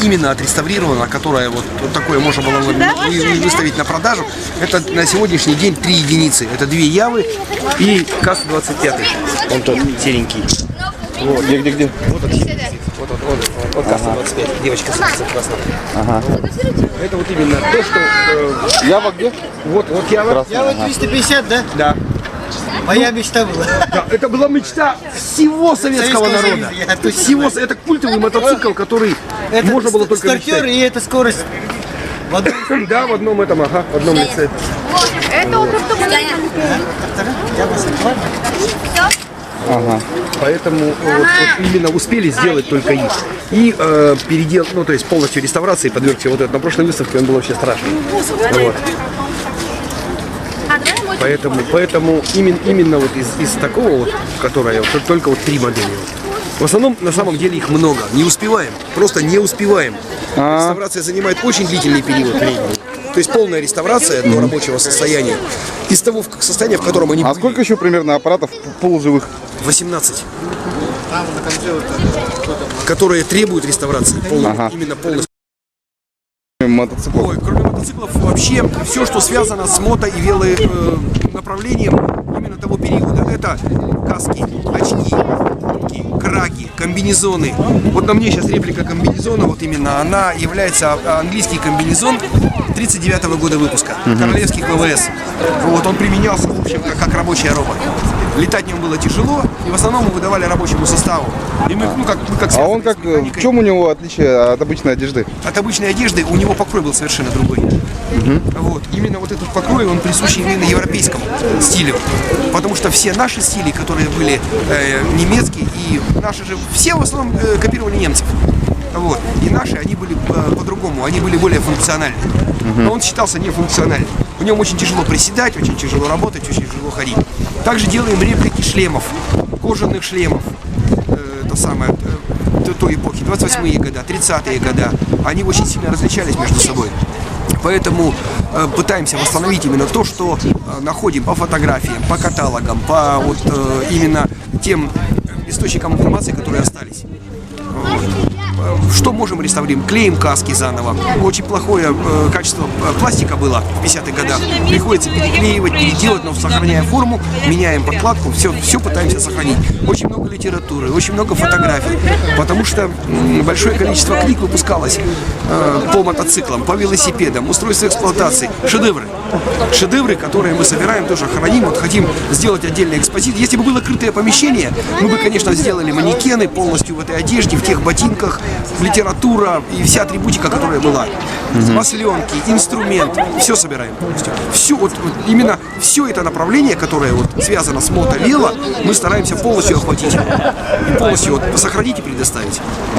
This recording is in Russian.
именно отреставрировано, которое вот такое можно было выставить на продажу. Это на сегодняшний день 3 единицы. Это 2 Явы и КАЗ-25. Он тот серенький. Вот. Где? Вот он КАЗ-25. Девочка с красным. Ага. Это вот именно то, что... Ява где? Вот Ява. Ява 350, да? Да. Моя мечта была. Да, это была мечта всего советского народа. Всего, это культовый мотоцикл, который можно было только стартер, мечтать. и эта скорость. Да, в одном этом, в одном лице. Ага. Поэтому вот именно успели сделать только их. И передел, ну то есть полностью реставрации подвергся вот это. На прошлой выставке он был вообще страшный. Вот. Поэтому именно вот из такого вот, которое вот, только вот 3 модели. В основном, на самом деле, их много. Не успеваем. Просто не успеваем. Реставрация занимает очень длительный период времени. То есть полная реставрация до рабочего состояния. Из того состояния, в котором они были. А сколько еще примерно аппаратов полуживых? 18. Которые требуют реставрации. Именно полностью. Мотоциклов. Ой, кроме мотоциклов, вообще все, что связано с мото и вело направлением именно того периода. Это каски, очки, куртки, краги, комбинезоны. Вот на мне сейчас реплика комбинезона, вот именно она является английский комбинезон 39-го года выпуска, королевских ВВС. Вот он применялся, в общем, как рабочая робот. Летать в нем было тяжело, и в основном мы выдавали рабочему составу. И мы, а он как, в чем у него отличие от обычной одежды? От обычной одежды у него покрой был совершенно другой. Вот. Именно вот этот покрой, он присущ именно европейскому стилю. Потому что все наши стили, которые были немецкие, и наши же, все в основном копировали немцев. Вот. И наши, они были по-другому, они были более функциональны. Но он считался нефункциональным. В нем очень тяжело приседать, очень тяжело работать, очень тяжело ходить. Также делаем реплики шлемов, кожаных шлемов, это самое, той эпохи, 28-е года, 30-е года. Они очень сильно различались между собой. Поэтому пытаемся восстановить именно то, что находим по фотографиям, по каталогам, по вот именно тем источникам информации, которые остались. Что можем реставрируем? Клеим каски заново. Очень плохое качество пластика было в 50-х годах. Приходится переклеивать, переделать, но сохраняя форму, меняем подкладку, все пытаемся сохранить. Очень много литературы, очень много фотографий, потому что большое количество книг выпускалось по мотоциклам, по велосипедам, устройства эксплуатации. Шедевры. Шедевры, которые мы собираем, тоже храним. Вот хотим сделать отдельный экспозит. Если бы было крытое помещение, мы бы, конечно, сделали манекены полностью в этой одежде, в тех ботинках, литература и вся атрибутика, которая была. Масленки, инструмент, все собираем полностью. Все, вот именно все это направление, которое вот связано с мото-вело, мы стараемся полностью охватить. И полностью вот сохранить и предоставить.